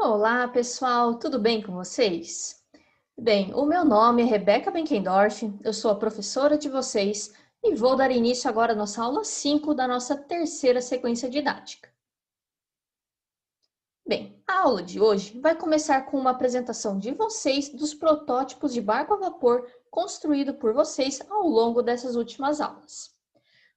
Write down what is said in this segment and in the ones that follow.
Olá, pessoal, tudo bem com vocês? Bem, o meu nome é Rebeca Benkendorf, eu sou a professora de vocês e vou dar início agora à nossa aula 5 da nossa terceira sequência didática. Bem, a aula de hoje vai começar com uma apresentação de vocês dos protótipos de barco a vapor construído por vocês ao longo dessas últimas aulas.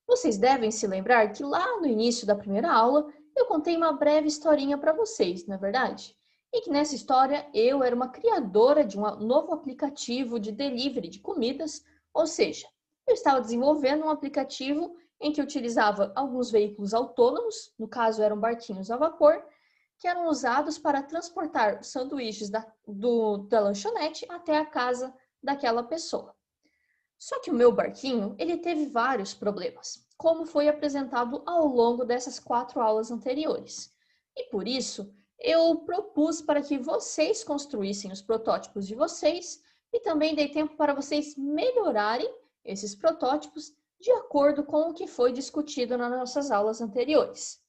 Vocês devem se lembrar que lá no início da primeira aula eu contei uma breve historinha para vocês, não é verdade? E que nessa história eu era uma criadora de um novo aplicativo de delivery de comidas, ou seja, eu estava desenvolvendo um aplicativo em que utilizava alguns veículos autônomos, no caso eram barquinhos a vapor, que eram usados para transportar os sanduíches da lanchonete até a casa daquela pessoa. Só que o meu barquinho, ele teve vários problemas, como foi apresentado ao longo dessas 4 aulas anteriores. E por isso, eu propus para que vocês construíssem os protótipos de vocês e também dei tempo para vocês melhorarem esses protótipos de acordo com o que foi discutido nas nossas aulas anteriores.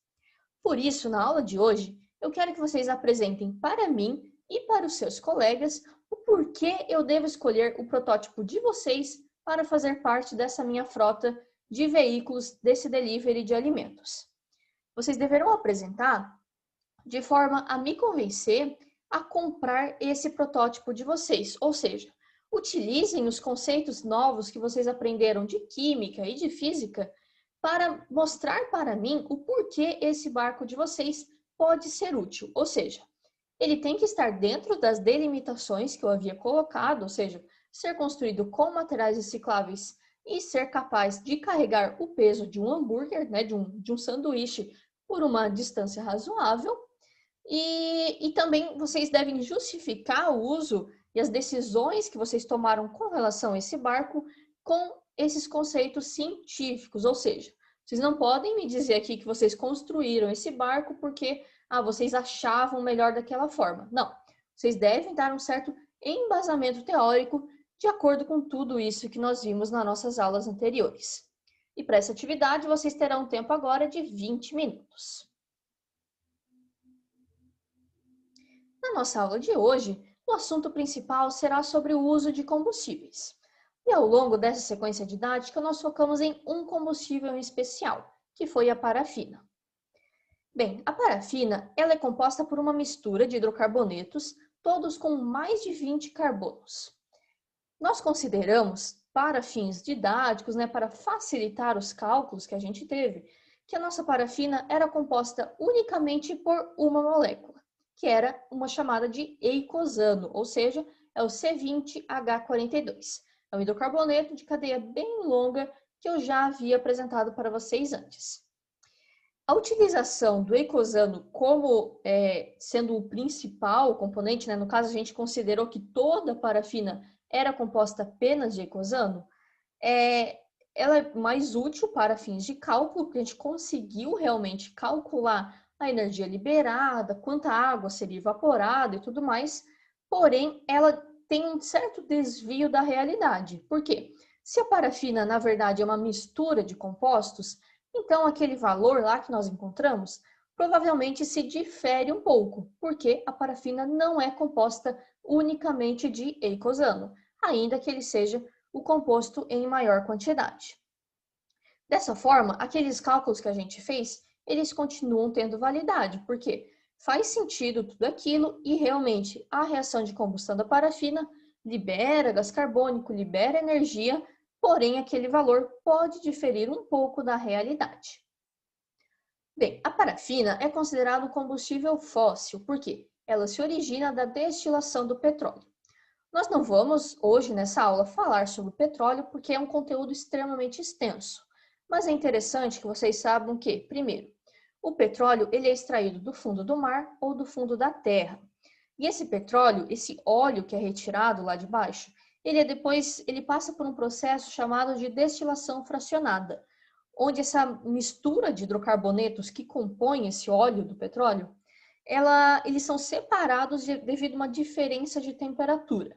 Por isso, na aula de hoje, eu quero que vocês apresentem para mim e para os seus colegas o porquê eu devo escolher o protótipo de vocês para fazer parte dessa minha frota de veículos desse delivery de alimentos. Vocês deverão apresentar de forma a me convencer a comprar esse protótipo de vocês, ou seja, utilizem os conceitos novos que vocês aprenderam de química e de física para mostrar para mim o porquê esse barco de vocês pode ser útil, ou seja, ele tem que estar dentro das delimitações que eu havia colocado, ou seja, ser construído com materiais recicláveis e ser capaz de carregar o peso de um hambúrguer, né, de um sanduíche por uma distância razoável. E também vocês devem justificar o uso e as decisões que vocês tomaram com relação a esse barco com esses conceitos científicos, ou seja, vocês não podem me dizer aqui que vocês construíram esse barco porque vocês achavam melhor daquela forma. Não, vocês devem dar um certo embasamento teórico de acordo com tudo isso que nós vimos nas nossas aulas anteriores. E para essa atividade, vocês terão um tempo agora de 20 minutos. Na nossa aula de hoje, o assunto principal será sobre o uso de combustíveis. E ao longo dessa sequência didática, nós focamos em um combustível em especial, que foi a parafina. Bem, a parafina ela é composta por uma mistura de hidrocarbonetos, todos com mais de 20 carbonos. Nós consideramos, para fins didáticos, para facilitar os cálculos que a gente teve, que a nossa parafina era composta unicamente por uma molécula, que era uma chamada de eicosano, ou seja, é o C20H42. É um hidrocarboneto de cadeia bem longa que eu já havia apresentado para vocês antes. A utilização do eicosano como sendo o principal componente, no caso a gente considerou que toda a parafina era composta apenas de eicosano, ela é mais útil para fins de cálculo, porque a gente conseguiu realmente calcular a energia liberada, quanta água seria evaporada e tudo mais, porém ela tem um certo desvio da realidade. Por quê? Se a parafina, na verdade, é uma mistura de compostos, então aquele valor lá que nós encontramos provavelmente se difere um pouco, porque a parafina não é composta unicamente de eicosano, ainda que ele seja o composto em maior quantidade. Dessa forma, aqueles cálculos que a gente fez, eles continuam tendo validade, porque faz sentido tudo aquilo e realmente a reação de combustão da parafina libera gás carbônico, libera energia, porém aquele valor pode diferir um pouco da realidade. Bem, a parafina é considerada um combustível fóssil, porque ela se origina da destilação do petróleo. Nós não vamos hoje nessa aula falar sobre o petróleo porque é um conteúdo extremamente extenso, mas é interessante que vocês saibam que, primeiro, o petróleo ele é extraído do fundo do mar ou do fundo da terra. E esse petróleo, esse óleo que é retirado lá de baixo, ele passa por um processo chamado de destilação fracionada, onde essa mistura de hidrocarbonetos que compõem esse óleo do petróleo, eles são separados devido a uma diferença de temperatura.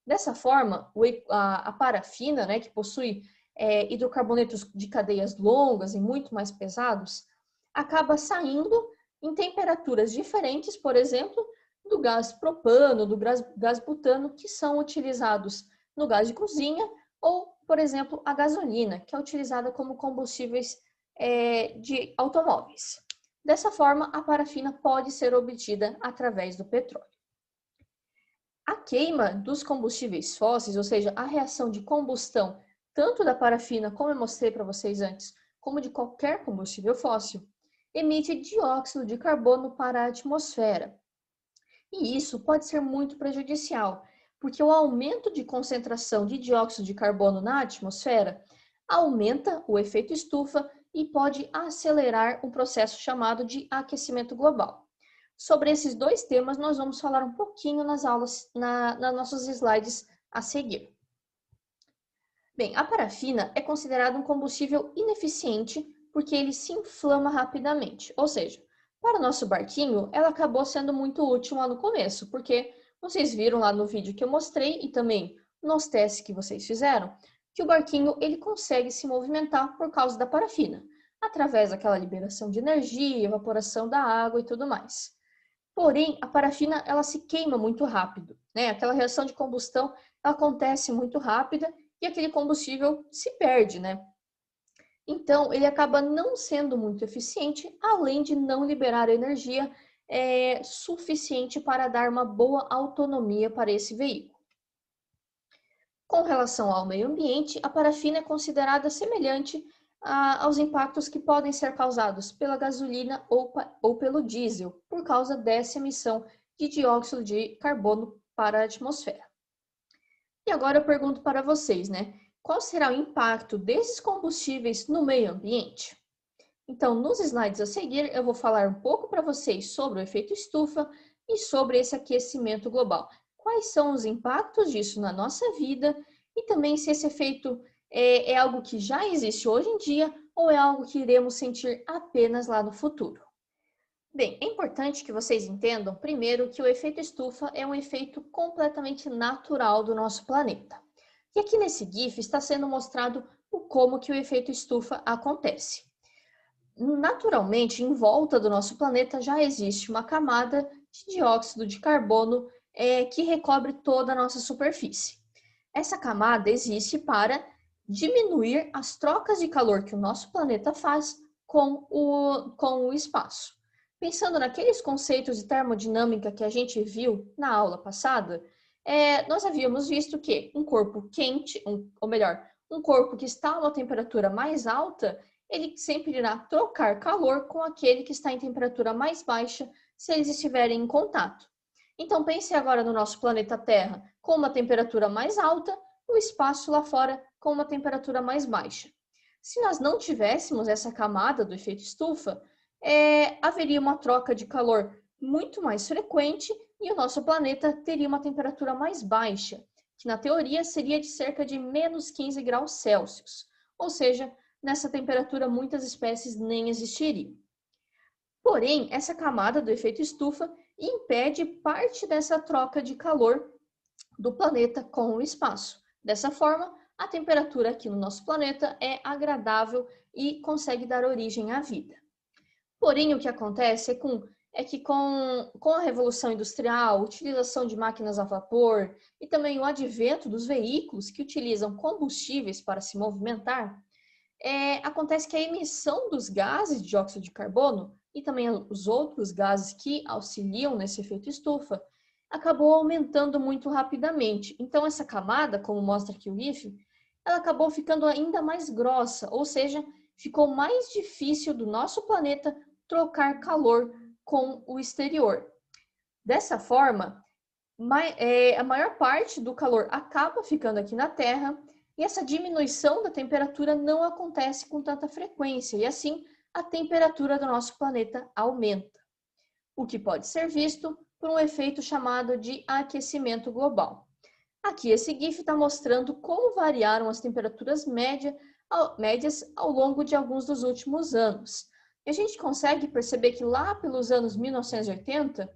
Dessa forma, a parafina, que possui hidrocarbonetos de cadeias longas e muito mais pesados, acaba saindo em temperaturas diferentes, por exemplo, do gás propano, do gás butano, que são utilizados no gás de cozinha ou, por exemplo, a gasolina, que é utilizada como combustíveis de automóveis. Dessa forma, a parafina pode ser obtida através do petróleo. A queima dos combustíveis fósseis, ou seja, a reação de combustão, tanto da parafina, como eu mostrei para vocês antes, como de qualquer combustível fóssil, emite dióxido de carbono para a atmosfera. E isso pode ser muito prejudicial, porque o aumento de concentração de dióxido de carbono na atmosfera aumenta o efeito estufa e pode acelerar um processo chamado de aquecimento global. Sobre esses dois temas, nós vamos falar um pouquinho nas aulas, nas nossos slides a seguir. Bem, a parafina é considerada um combustível ineficiente porque ele se inflama rapidamente. Ou seja, para o nosso barquinho, ela acabou sendo muito útil lá no começo, porque vocês viram lá no vídeo que eu mostrei e também nos testes que vocês fizeram, que o barquinho ele consegue se movimentar por causa da parafina, através daquela liberação de energia, evaporação da água e tudo mais. Porém, a parafina ela se queima muito rápido, né? Aquela reação de combustão ela acontece muito rápida e aquele combustível se perde, né? Então, ele acaba não sendo muito eficiente, além de não liberar energia suficiente para dar uma boa autonomia para esse veículo. Com relação ao meio ambiente, a parafina é considerada semelhante aos impactos que podem ser causados pela gasolina ou pelo diesel, por causa dessa emissão de dióxido de carbono para a atmosfera. E agora eu pergunto para vocês, né? Qual será o impacto desses combustíveis no meio ambiente? Então, nos slides a seguir, eu vou falar um pouco para vocês sobre o efeito estufa e sobre esse aquecimento global. Quais são os impactos disso na nossa vida e também se esse efeito é algo que já existe hoje em dia ou é algo que iremos sentir apenas lá no futuro. Bem, é importante que vocês entendam, primeiro, que o efeito estufa é um efeito completamente natural do nosso planeta. E aqui nesse GIF está sendo mostrado como que o efeito estufa acontece. Naturalmente, em volta do nosso planeta já existe uma camada de dióxido de carbono que recobre toda a nossa superfície. Essa camada existe para diminuir as trocas de calor que o nosso planeta faz com o espaço. Pensando naqueles conceitos de termodinâmica que a gente viu na aula passada, nós havíamos visto que um corpo quente, um corpo que está a uma temperatura mais alta, ele sempre irá trocar calor com aquele que está em temperatura mais baixa se eles estiverem em contato. Então pense agora no nosso planeta Terra com uma temperatura mais alta, o espaço lá fora com uma temperatura mais baixa. Se nós não tivéssemos essa camada do efeito estufa, haveria uma troca de calor muito mais frequente e o nosso planeta teria uma temperatura mais baixa, que na teoria seria de cerca de menos 15 graus Celsius, ou seja, nessa temperatura muitas espécies nem existiriam. Porém, essa camada do efeito estufa impede parte dessa troca de calor do planeta com o espaço. Dessa forma, a temperatura aqui no nosso planeta é agradável e consegue dar origem à vida. Porém, o que acontece é que com a Revolução Industrial, a utilização de máquinas a vapor e também o advento dos veículos que utilizam combustíveis para se movimentar, acontece que a emissão dos gases de dióxido de carbono e também os outros gases que auxiliam nesse efeito estufa acabou aumentando muito rapidamente. Então, essa camada, como mostra aqui o GIF, ela acabou ficando ainda mais grossa, ou seja, ficou mais difícil do nosso planeta trocar calor com o exterior. Dessa forma, a maior parte do calor acaba ficando aqui na Terra e essa diminuição da temperatura não acontece com tanta frequência e assim a temperatura do nosso planeta aumenta, o que pode ser visto por um efeito chamado de aquecimento global. Aqui esse GIF está mostrando como variaram as temperaturas médias ao longo de alguns dos últimos anos. E a gente consegue perceber que lá pelos anos 1980,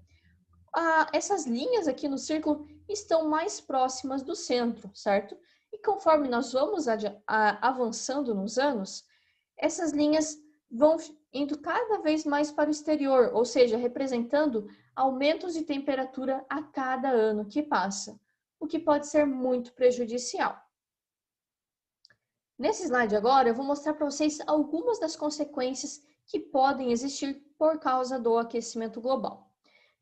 essas linhas aqui no círculo estão mais próximas do centro, certo? E conforme nós vamos avançando nos anos, essas linhas vão indo cada vez mais para o exterior, ou seja, representando aumentos de temperatura a cada ano que passa, o que pode ser muito prejudicial. Nesse slide agora, eu vou mostrar para vocês algumas das consequências que podem existir por causa do aquecimento global.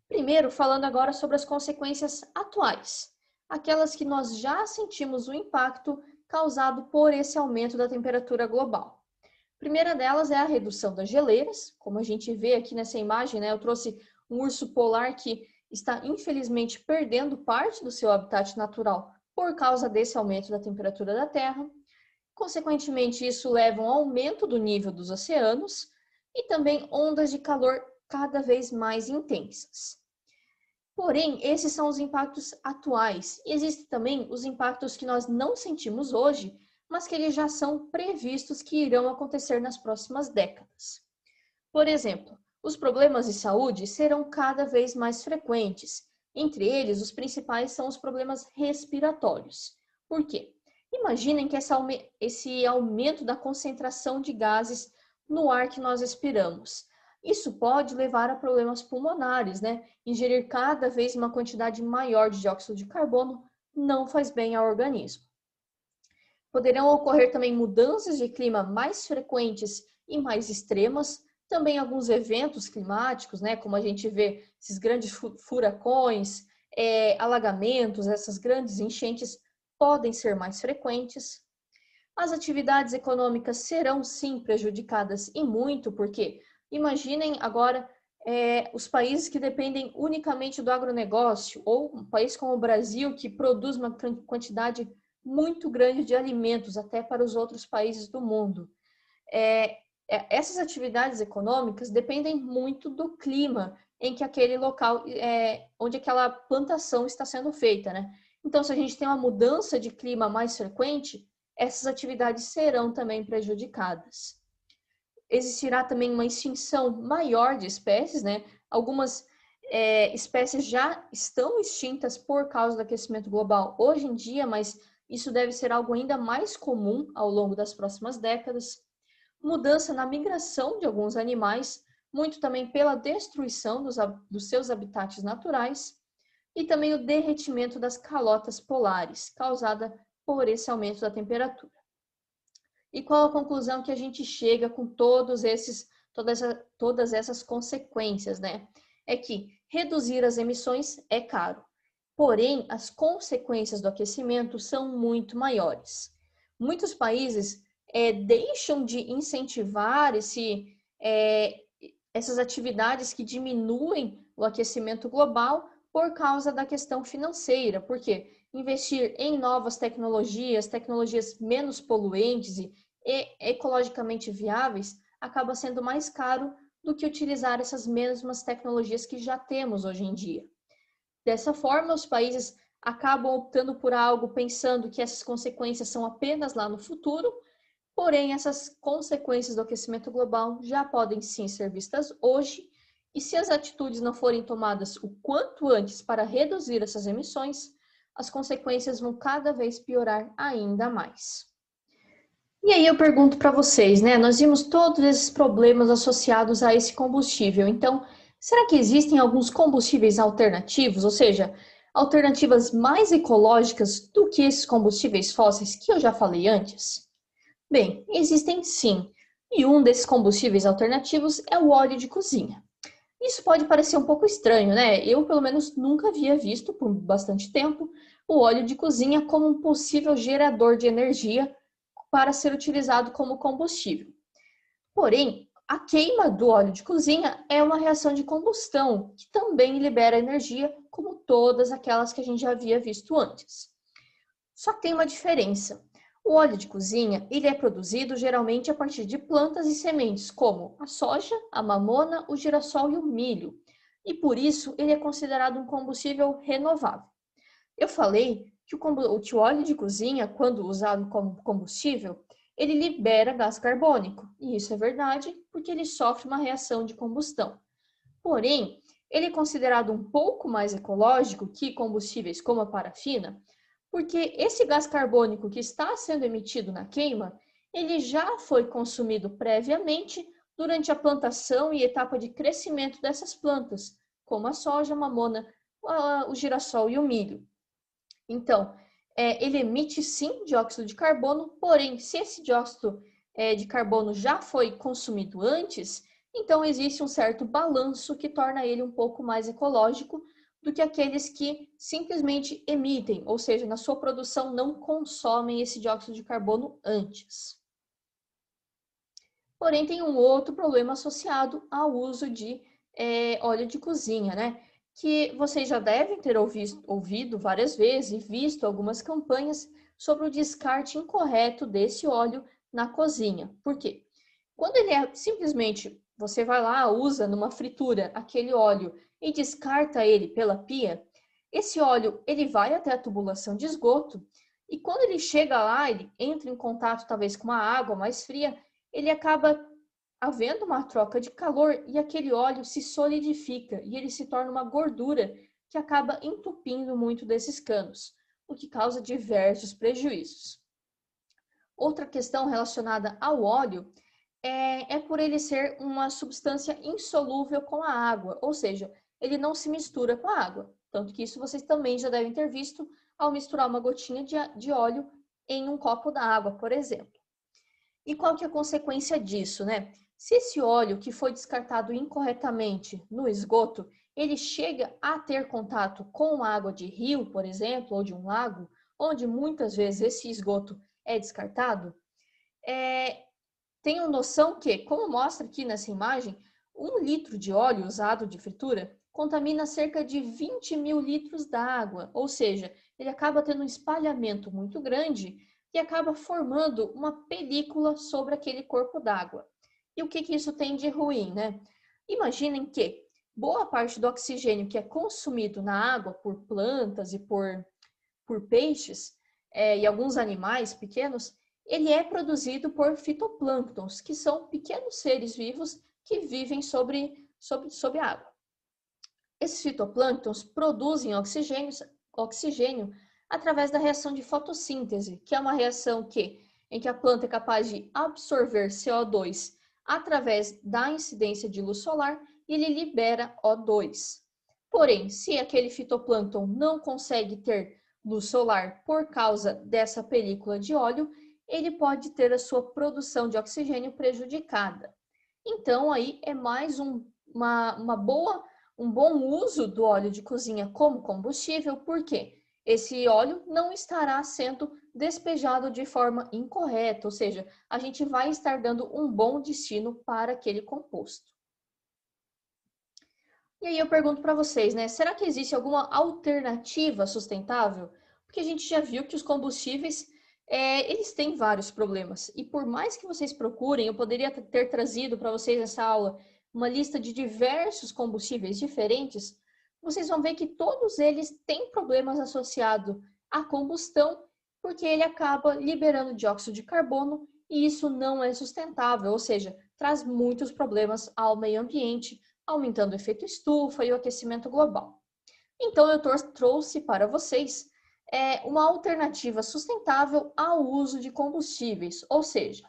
Primeiro, falando agora sobre as consequências atuais, aquelas que nós já sentimos o impacto causado por esse aumento da temperatura global. A primeira delas é a redução das geleiras, como a gente vê aqui nessa imagem, né? Eu trouxe um urso polar que está infelizmente perdendo parte do seu habitat natural por causa desse aumento da temperatura da Terra. Consequentemente, isso leva a um aumento do nível dos oceanos e também ondas de calor cada vez mais intensas. Porém, esses são os impactos atuais. E existem também os impactos que nós não sentimos hoje, mas que eles já são previstos que irão acontecer nas próximas décadas. Por exemplo, os problemas de saúde serão cada vez mais frequentes. Entre eles, os principais são os problemas respiratórios. Por quê? Imaginem que esse aumento da concentração de gases no ar que nós respiramos. Isso pode levar a problemas pulmonares, né? Ingerir cada vez uma quantidade maior de dióxido de carbono não faz bem ao organismo. Poderão ocorrer também mudanças de clima mais frequentes e mais extremas, também alguns eventos climáticos, né, como a gente vê esses grandes furacões, alagamentos, essas grandes enchentes podem ser mais frequentes. As atividades econômicas serão sim prejudicadas e muito, porque imaginem agora os países que dependem unicamente do agronegócio, ou um país como o Brasil, que produz uma quantidade muito grande de alimentos, até para os outros países do mundo. Essas atividades econômicas dependem muito do clima em que aquele local, onde aquela plantação está sendo feita, né? Então, se a gente tem uma mudança de clima mais frequente, essas atividades serão também prejudicadas. Existirá também uma extinção maior de espécies, né? Algumas espécies já estão extintas por causa do aquecimento global hoje em dia, mas isso deve ser algo ainda mais comum ao longo das próximas décadas. Mudança na migração de alguns animais, muito também pela destruição dos seus habitats naturais, e também o derretimento das calotas polares, causada por esse aumento da temperatura. E qual a conclusão que a gente chega com todas essas consequências, né? É que reduzir as emissões é caro, porém as consequências do aquecimento são muito maiores. Muitos países deixam de incentivar essas atividades que diminuem o aquecimento global por causa da questão financeira, porque investir em novas tecnologias menos poluentes e ecologicamente viáveis, acaba sendo mais caro do que utilizar essas mesmas tecnologias que já temos hoje em dia. Dessa forma, os países acabam optando por algo pensando que essas consequências são apenas lá no futuro, porém essas consequências do aquecimento global já podem sim ser vistas hoje, e se as atitudes não forem tomadas o quanto antes para reduzir essas emissões, as consequências vão cada vez piorar ainda mais. E aí eu pergunto para vocês, né? Nós vimos todos esses problemas associados a esse combustível. Então, será que existem alguns combustíveis alternativos, ou seja, alternativas mais ecológicas do que esses combustíveis fósseis que eu já falei antes? Bem, existem sim. E um desses combustíveis alternativos é o óleo de cozinha. Isso pode parecer um pouco estranho, né? Eu, pelo menos, nunca havia visto, por bastante tempo, o óleo de cozinha como um possível gerador de energia para ser utilizado como combustível. Porém, a queima do óleo de cozinha é uma reação de combustão, que também libera energia, como todas aquelas que a gente já havia visto antes. Só que tem uma diferença. O óleo de cozinha, ele é produzido geralmente a partir de plantas e sementes, como a soja, a mamona, o girassol e o milho. E por isso, ele é considerado um combustível renovável. Eu falei que o óleo de cozinha, quando usado como combustível, ele libera gás carbônico. E isso é verdade, porque ele sofre uma reação de combustão. Porém, ele é considerado um pouco mais ecológico que combustíveis como a parafina, porque esse gás carbônico que está sendo emitido na queima, ele já foi consumido previamente durante a plantação e etapa de crescimento dessas plantas, como a soja, a mamona, o girassol e o milho. Então, ele emite sim dióxido de carbono, porém, se esse dióxido de carbono já foi consumido antes, então existe um certo balanço que torna ele um pouco mais ecológico do que aqueles que simplesmente emitem, ou seja, na sua produção não consomem esse dióxido de carbono antes. Porém, tem um outro problema associado ao uso de óleo de cozinha, né? Que vocês já devem ter ouvido várias vezes e visto algumas campanhas sobre o descarte incorreto desse óleo na cozinha. Por quê? Quando ele é simplesmente, você vai lá, usa numa fritura aquele óleo e descarta ele pela pia, esse óleo ele vai até a tubulação de esgoto e quando ele chega lá, ele entra em contato talvez com uma água mais fria, ele acaba havendo uma troca de calor e aquele óleo se solidifica e ele se torna uma gordura que acaba entupindo muito desses canos, o que causa diversos prejuízos. Outra questão relacionada ao óleo é por ele ser uma substância insolúvel com a água, ou seja, ele não se mistura com a água. Tanto que isso vocês também já devem ter visto ao misturar uma gotinha de óleo em um copo d'água, por exemplo. E qual que é a consequência disso, né? Se esse óleo que foi descartado incorretamente no esgoto, ele chega a ter contato com água de rio, por exemplo, ou de um lago, onde muitas vezes esse esgoto é descartado, tenham noção que, como mostra aqui nessa imagem, 1 litro de óleo usado de fritura contamina cerca de 20 mil litros d'água, ou seja, ele acaba tendo um espalhamento muito grande e acaba formando uma película sobre aquele corpo d'água. E o que isso tem de ruim, né? Imaginem que boa parte do oxigênio que é consumido na água por plantas e por peixes e alguns animais pequenos, ele é produzido por fitoplânctons, que são pequenos seres vivos que vivem sobre a água. Esses fitoplânctons produzem oxigênio através da reação de fotossíntese, que é uma reação em que a planta é capaz de absorver CO2 através da incidência de luz solar e ele libera O2. Porém, se aquele fitoplâncton não consegue ter luz solar por causa dessa película de óleo, ele pode ter a sua produção de oxigênio prejudicada. Então, aí é mais um bom uso do óleo de cozinha como combustível, porque esse óleo não estará sendo despejado de forma incorreta, ou seja, a gente vai estar dando um bom destino para aquele composto. E aí eu pergunto para vocês, né? Será que existe alguma alternativa sustentável? Porque a gente já viu que os combustíveis, eles têm vários problemas. E por mais que vocês procurem, eu poderia ter trazido para vocês nessa aula uma lista de diversos combustíveis diferentes, vocês vão ver que todos eles têm problemas associados à combustão, porque ele acaba liberando dióxido de carbono e isso não é sustentável, ou seja, traz muitos problemas ao meio ambiente, aumentando o efeito estufa e o aquecimento global. Então, eu trouxe para vocês uma alternativa sustentável ao uso de combustíveis, ou seja,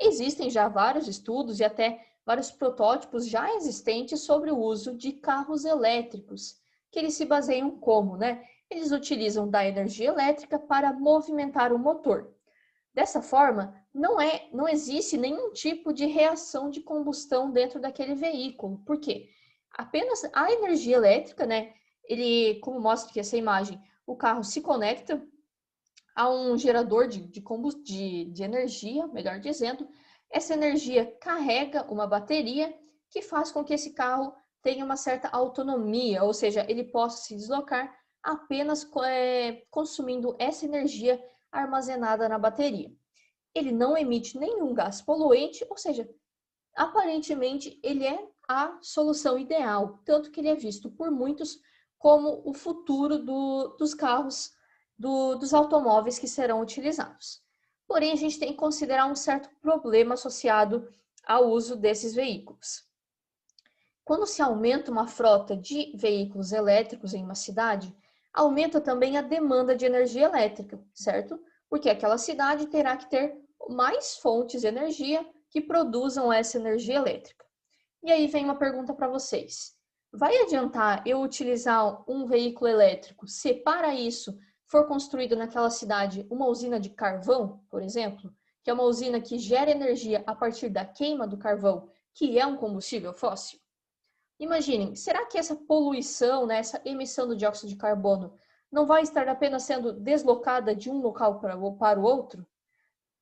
existem já vários estudos e até vários protótipos já existentes sobre o uso de carros elétricos, que eles se baseiam como, né? Eles utilizam da energia elétrica para movimentar o motor. Dessa forma, não existe nenhum tipo de reação de combustão dentro daquele veículo. Por quê? Apenas a energia elétrica, né? Como mostra aqui essa imagem, o carro se conecta a um gerador de energia, melhor dizendo. Essa energia carrega uma bateria que faz com que esse carro tenha uma certa autonomia, ou seja, ele possa se deslocar apenas consumindo essa energia armazenada na bateria. Ele não emite nenhum gás poluente, ou seja, aparentemente ele é a solução ideal, tanto que ele é visto por muitos como o futuro dos carros, dos automóveis que serão utilizados. Porém, a gente tem que considerar um certo problema associado ao uso desses veículos. Quando se aumenta uma frota de veículos elétricos em uma cidade, aumenta também a demanda de energia elétrica, certo? Porque aquela cidade terá que ter mais fontes de energia que produzam essa energia elétrica. E aí vem uma pergunta para vocês. Vai adiantar eu utilizar um veículo elétrico se para isso for construído naquela cidade uma usina de carvão, por exemplo, que é uma usina que gera energia a partir da queima do carvão, que é um combustível fóssil? Imaginem, será que essa poluição, né, essa emissão do dióxido de carbono não vai estar apenas sendo deslocada de um local para o outro?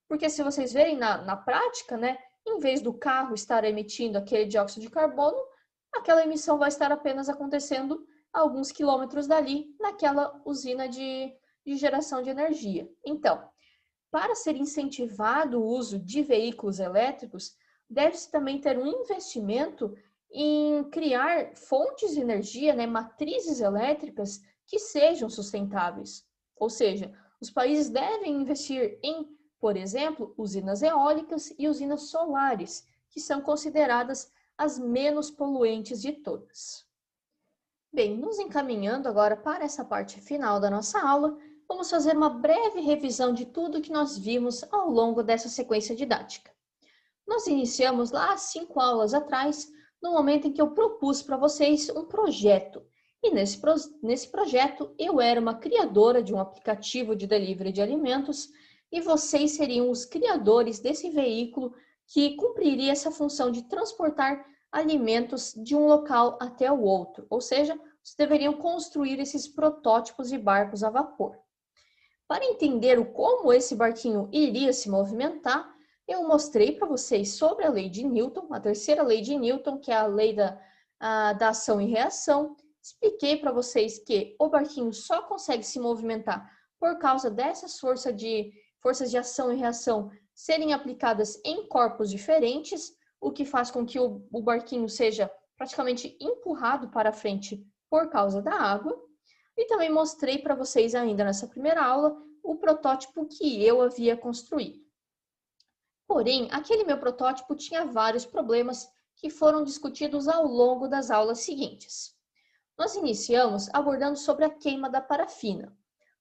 Porque se vocês verem na prática, né, em vez do carro estar emitindo aquele dióxido de carbono, aquela emissão vai estar apenas acontecendo a alguns quilômetros dali, naquela usina de geração de energia. Então, para ser incentivado o uso de veículos elétricos, deve-se também ter um investimento em criar fontes de energia, né, matrizes elétricas que sejam sustentáveis. Ou seja, os países devem investir em, por exemplo, usinas eólicas e usinas solares, que são consideradas as menos poluentes de todas. Bem, nos encaminhando agora para essa parte final da nossa aula, vamos fazer uma breve revisão de tudo que nós vimos ao longo dessa sequência didática. Nós iniciamos lá 5 aulas atrás, no momento em que eu propus para vocês um projeto. E nesse projeto, eu era uma criadora de um aplicativo de delivery de alimentos e vocês seriam os criadores desse veículo que cumpriria essa função de transportar alimentos de um local até o outro. Ou seja, vocês deveriam construir esses protótipos de barcos a vapor. Para entender como esse barquinho iria se movimentar, eu mostrei para vocês sobre a lei de Newton, a terceira lei de Newton, que é a lei da ação e reação. Expliquei para vocês que o barquinho só consegue se movimentar por causa dessas forças de ação e reação serem aplicadas em corpos diferentes, o que faz com que o barquinho seja praticamente empurrado para frente por causa da água. E também mostrei para vocês ainda nessa primeira aula o protótipo que eu havia construído. Porém, aquele meu protótipo tinha vários problemas que foram discutidos ao longo das aulas seguintes. Nós iniciamos abordando sobre a queima da parafina.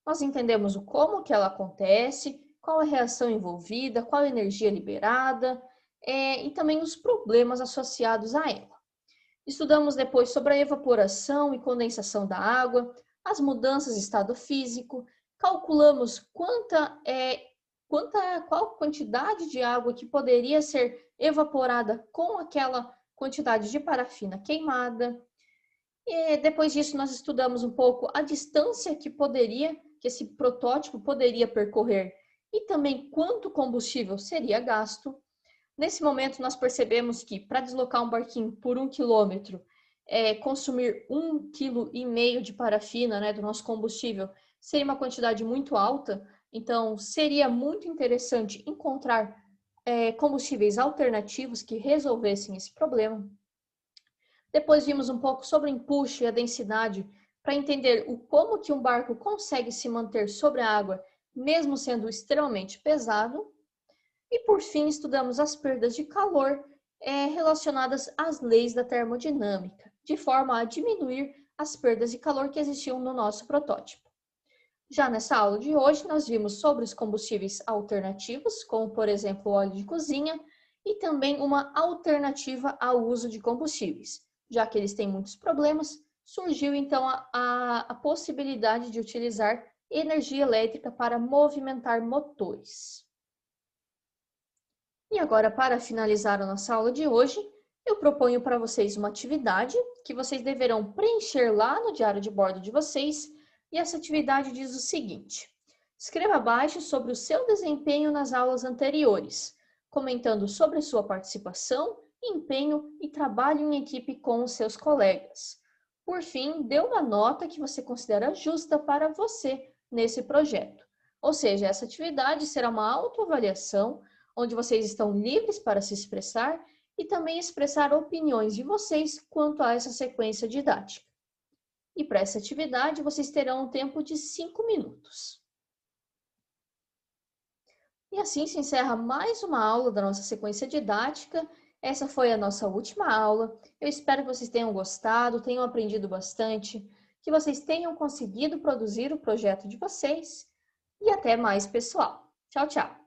Nós entendemos o como que ela acontece, qual a reação envolvida, qual a energia liberada e também os problemas associados a ela. Estudamos depois sobre a evaporação e condensação da água, as mudanças de estado físico, calculamos qual quantidade de água que poderia ser evaporada com aquela quantidade de parafina queimada. E depois disso nós estudamos um pouco a distância que esse protótipo poderia percorrer e também quanto combustível seria gasto. Nesse momento nós percebemos que para deslocar um barquinho por 1 quilômetro, consumir 1,5 kg de parafina, né, do nosso combustível, seria uma quantidade muito alta. Então, seria muito interessante encontrar combustíveis alternativos que resolvessem esse problema. Depois vimos um pouco sobre o empuxo e a densidade para entender como que um barco consegue se manter sobre a água, mesmo sendo extremamente pesado. E por fim, estudamos as perdas de calor relacionadas às leis da termodinâmica, de forma a diminuir as perdas de calor que existiam no nosso protótipo. Já nessa aula de hoje, nós vimos sobre os combustíveis alternativos, como por exemplo o óleo de cozinha, e também uma alternativa ao uso de combustíveis. Já que eles têm muitos problemas, surgiu então a possibilidade de utilizar energia elétrica para movimentar motores. E agora, para finalizar a nossa aula de hoje, eu proponho para vocês uma atividade que vocês deverão preencher lá no diário de bordo de vocês. E essa atividade diz o seguinte: escreva abaixo sobre o seu desempenho nas aulas anteriores, comentando sobre sua participação, empenho e trabalho em equipe com os seus colegas. Por fim, dê uma nota que você considera justa para você nesse projeto. Ou seja, essa atividade será uma autoavaliação, onde vocês estão livres para se expressar e também expressar opiniões de vocês quanto a essa sequência didática. E para essa atividade, vocês terão um tempo de 5 minutos. E assim se encerra mais uma aula da nossa sequência didática. Essa foi a nossa última aula. Eu espero que vocês tenham gostado, tenham aprendido bastante, que vocês tenham conseguido produzir o projeto de vocês. E até mais, pessoal. Tchau, tchau!